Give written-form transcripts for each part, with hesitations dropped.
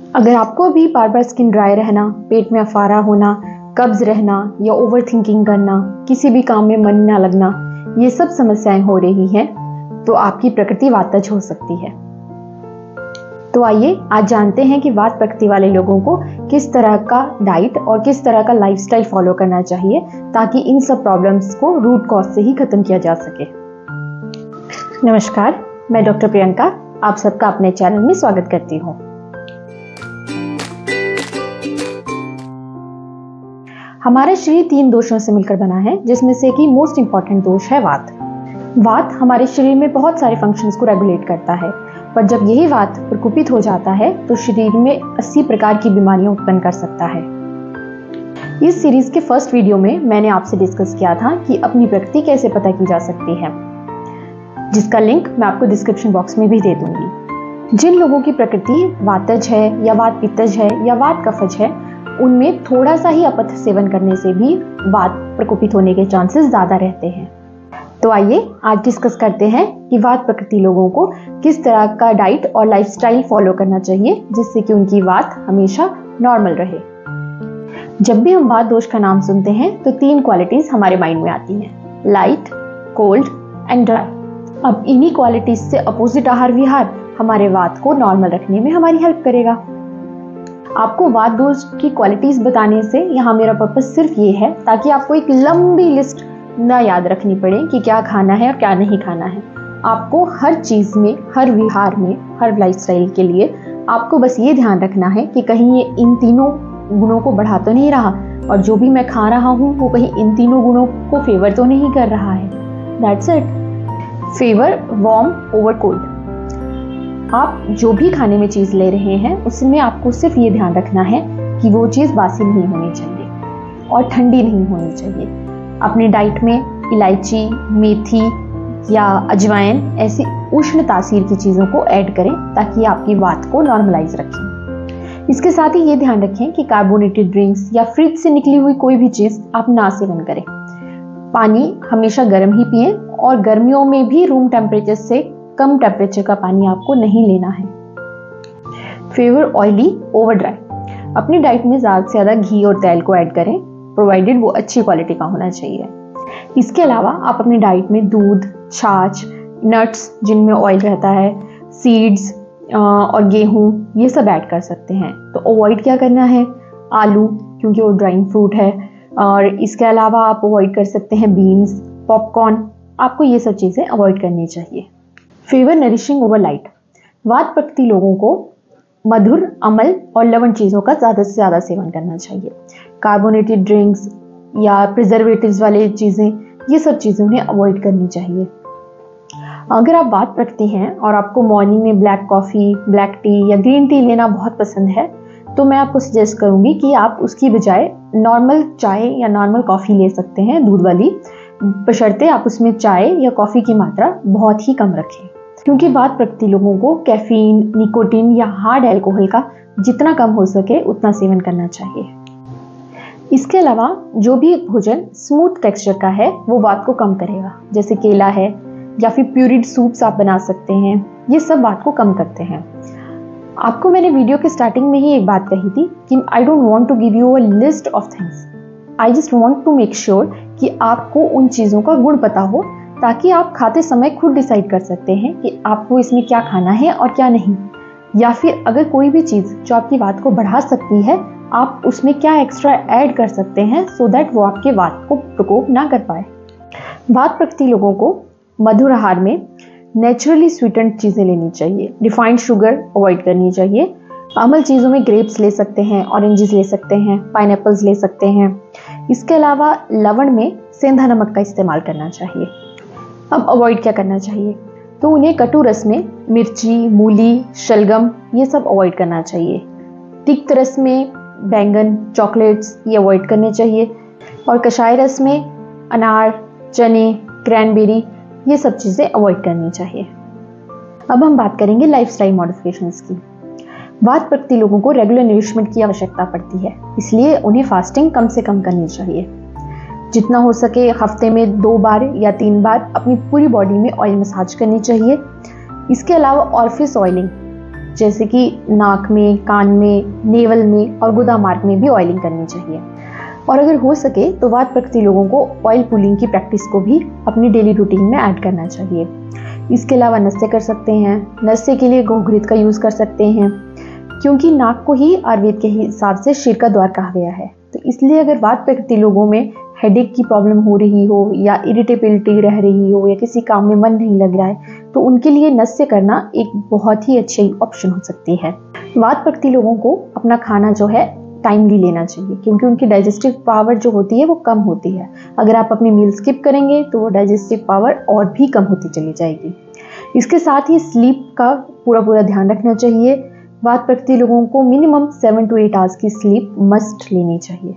अगर आपको भी बार बार स्किन ड्राई रहना, पेट में अफारा होना, कब्ज रहना या ओवर थिंकिंग करना, किसी भी काम में मन ना लगना, ये सब समस्याएं हो रही हैं, तो आपकी प्रकृति वातज हो सकती है। तो आइए आज जानते हैं कि वात प्रकृति वाले लोगों को किस तरह का डाइट और किस तरह का लाइफस्टाइल फॉलो करना चाहिए ताकि इन सब प्रॉब्लम्स को रूट कॉज से ही खत्म किया जा सके। नमस्कार, मैं डॉक्टर प्रियंका आप सबका अपने चैनल में स्वागत करती हूँ। हमारा शरीर 3 दोषों से मिलकर बना है, जिसमें से कि मोस्ट इंपॉर्टेंट दोष है वात। वात हमारे शरीर में बहुत सारे फंक्शंस को रेगुलेट करता है, पर जब यही वात प्रकोपित हो जाता है तो शरीर में 80 प्रकार की बीमारियां उत्पन्न कर सकता है। इस सीरीज के फर्स्ट वीडियो में मैंने आपसे डिस्कस किया था कि अपनी प्रकृति कैसे पता की जा सकती है, जिसका लिंक मैं आपको डिस्क्रिप्शन बॉक्स में भी दे दूंगी। जिन लोगों की प्रकृति वातज है या वात पित्तज है या वात कफज है, उनमें थोड़ा सा ही अपथ सेवन करने से भी वात प्रकोपित होने के चांसेस ज्यादा रहते हैं। तो आइए आज डिस्कस करते हैं कि वात प्रकृति लोगों को किस तरह का डाइट और लाइफस्टाइल फॉलो करना चाहिए जिससे कि उनकी वात हमेशा नॉर्मल रहे। जब भी हम वात दोष का नाम सुनते हैं तो 3 क्वालिटीज हमारे माइंड में आती हैं, लाइट, कोल्ड एंड ड्राई। अब इन्हीं क्वालिटीज से अपोजिट आहार विहार हमारे वात को नॉर्मल रखने में हमारी हेल्प करेगा। आपको वात दोष की क्वालिटीज बताने से यहाँ मेरा पर्पस सिर्फ ये है ताकि आपको एक लंबी लिस्ट न याद रखनी पड़े कि क्या खाना है और क्या नहीं खाना है। आपको हर चीज में, हर विहार में, हर लाइफस्टाइल के लिए आपको बस ये ध्यान रखना है कि कहीं ये इन तीनों गुणों को बढ़ा तो नहीं रहा, और जो भी मैं खा रहा हूँ वो कहीं इन तीनों गुणों को फेवर तो नहीं कर रहा है। That's it. Favour warm over cold. आप जो भी खाने में चीज ले रहे हैं उसमें आपको सिर्फ ये ध्यान रखना है कि वो चीज बासी नहीं होनी चाहिए और ठंडी नहीं होनी चाहिए। अपनी डाइट में इलायची, मेथी या अजवाइन ऐसी उष्ण तासीर की चीजों को ऐड करें ताकि आपकी वात को नॉर्मलाइज रखें। इसके साथ ही ये ध्यान रखें कि कार्बोनेटेड ड्रिंक्स या फ्रिज से निकली हुई कोई भी चीज आप ना सेवन करें। पानी हमेशा गर्म ही पिएं और गर्मियों में भी रूम टेम्परेचर से कम टेम्परेचर का पानी आपको नहीं लेना है। Favour oily over dry. अपनी डाइट में ज्यादा से ज्यादा घी और तेल को ऐड करें, प्रोवाइडेड वो अच्छी क्वालिटी का होना चाहिए। इसके अलावा आप अपनी डाइट में दूध, छाछ, नट्स जिनमें ऑयल रहता है, सीड्स और गेहूं, ये सब ऐड कर सकते हैं। तो अवॉइड क्या करना है, आलू क्योंकि वो ड्राइंग फ्रूट है, और इसके अलावा आप अवॉइड कर सकते हैं बीन्स, पॉपकॉर्न। आपको ये सब चीजें अवॉइड करनी चाहिए। Favour nourishing over light. वात प्रकृति लोगों को मधुर, अम्ल और लवण चीजों का ज्यादा से ज्यादा सेवन करना चाहिए। कार्बोनेटेड ड्रिंक्स या प्रिजर्वेटिव्स वाले चीजें, ये सब चीजें उन्हें अवॉइड करनी चाहिए। अगर आप वात प्रकृति हैं और आपको मॉर्निंग में ब्लैक कॉफी, ब्लैक टी या ग्रीन टी लेना बहुत पसंद है, तो मैं आपको सजेस्ट करूंगी कि आप उसकी बजाय नॉर्मल चाय या नॉर्मल कॉफी ले सकते हैं, दूध वाली, बशर्ते आप उसमें चाय या कॉफी की मात्रा बहुत ही कम रखें, क्योंकि वात प्रकृति लोगों को कैफीन, निकोटीन या हार्ड अल्कोहल का जितना कम हो सके उतना सेवन करना चाहिए। इसके अलावा जो भी भोजन स्मूथ टेक्सचर का है वो वात को कम करेगा, जैसे केला है या फिर प्यूरिड सूप्स आप बना सकते हैं, ये सब वात को कम करते हैं। आपको मैंने वीडियो के स्टार्टिंग में ही एक बात कही थी कि I don't want to give you a list of things, I just want to make sure कि आपको उन चीज़ों का गुण पता हो ताकि आप खाते समय खुद डिसाइड कर सकते हैं कि आपको इसमें क्या खाना है और क्या नहीं, या फिर अगर कोई भी चीज़ जो आपकी वात को बढ़ा सकती है आप उसमें क्या एक्स्ट्रा ऐड कर सकते हैं सो दैट वो आपके वात को प्रकोप ना कर पाए। वात प्रकृति लोगों को मधुर आहार में नेचुरली स्वीटेंड चीज़ें लेनी चाहिए, रिफाइंड शुगर अवॉइड करनी चाहिए। अम्ल चीज़ों में ग्रेप्स ले सकते हैं, ऑरेंजेस ले सकते हैं, पाइनएप्पल्स ले सकते हैं। इसके अलावा लवण में सेंधा नमक का इस्तेमाल करना चाहिए। अब अवॉइड क्या करना चाहिए, तो उन्हें कटु रस में मिर्ची, मूली, शलगम ये सब अवॉइड करना चाहिए। तिक्त रस में बैंगन, चॉकलेट्स ये अवॉइड करने चाहिए, और कषाय रस में अनार, चने, क्रैनबेरी ये सब चीज़ें अवॉइड करनी चाहिए। अब हम बात करेंगे लाइफस्टाइल मॉडिफिकेशंस की। वात प्रकृति लोगों को रेगुलर नरिशमेंट की आवश्यकता पड़ती है, इसलिए उन्हें फास्टिंग कम से कम करनी चाहिए। जितना हो सके हफ्ते में 2 बार या 3 बार अपनी पूरी बॉडी में ऑयल मसाज करनी चाहिए। इसके अलावा ऑरिफिस ऑयलिंग, जैसे कि नाक में, कान में, नेवल में और गुदा मार्ग में भी ऑयलिंग करनी चाहिए। और अगर हो सके तो वात प्रकृति लोगों को ऑयल पुलिंग की प्रैक्टिस को भी अपनी डेली रूटीन में ऐड करना चाहिए। इसके अलावा नस्य कर सकते हैं। नस्य के लिए गोघृत का यूज़ कर सकते हैं, क्योंकि नाक को ही आयुर्वेद के हिसाब से शिर का द्वार कहा गया है। तो इसलिए अगर वात प्रकृति लोगों में हेडेक की प्रॉब्लम हो रही हो या इरिटेबिलिटी रह रही हो या किसी काम में मन नहीं लग रहा है, तो उनके लिए नस्य करना एक बहुत ही अच्छी ऑप्शन हो सकती है। वात प्रकृति लोगों को अपना खाना जो है टाइमली लेना चाहिए, क्योंकि उनकी डाइजेस्टिव पावर जो होती है वो कम होती है। अगर आप अपनी मील स्किप करेंगे तो वो डाइजेस्टिव पावर और भी कम होती चली जाएगी। इसके साथ ही स्लीप का पूरा ध्यान रखना चाहिए। वात प्रकृति लोगों को मिनिमम 7 to 8 आवर्स की स्लीप मस्ट लेनी चाहिए।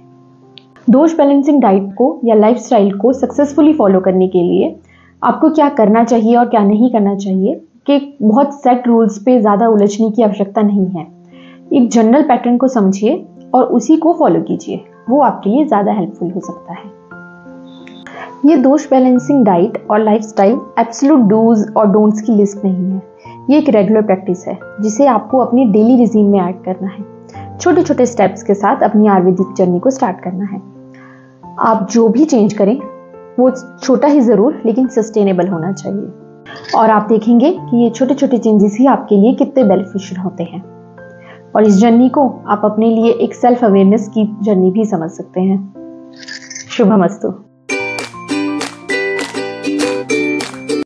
दोष बैलेंसिंग डाइट को या लाइफस्टाइल को सक्सेसफुली फॉलो करने के लिए आपको क्या करना चाहिए और क्या नहीं करना चाहिए कि बहुत सेट रूल्स पे ज़्यादा उलझने की आवश्यकता नहीं है। एक जनरल पैटर्न को समझिए और उसी को फॉलो कीजिए, वो आपके लिए ज़्यादा हेल्पफुल हो सकता है। ये दोष बैलेंसिंग डाइट और लाइफस्टाइल एब्सोल्यूट डूज और डोंट्स की लिस्ट नहीं है। ये एक रेगुलर प्रैक्टिस है जिसे आपको अपनी डेली रिजीम में ऐड करना है। छोटे छोटे स्टेप्स के साथ अपनी आयुर्वेदिक जर्नी को स्टार्ट करना है। आप जो भी चेंज करें वो छोटा ही ज़रूर लेकिन सस्टेनेबल होना चाहिए, और आप देखेंगे कि ये छोटे छोटे चेंजेस ही आपके लिए कितने बेनिफिशियल होते हैं। और इस जर्नी को आप अपने लिए एक सेल्फ अवेयरनेस की जर्नी भी समझ सकते हैं। शुभमस्तु।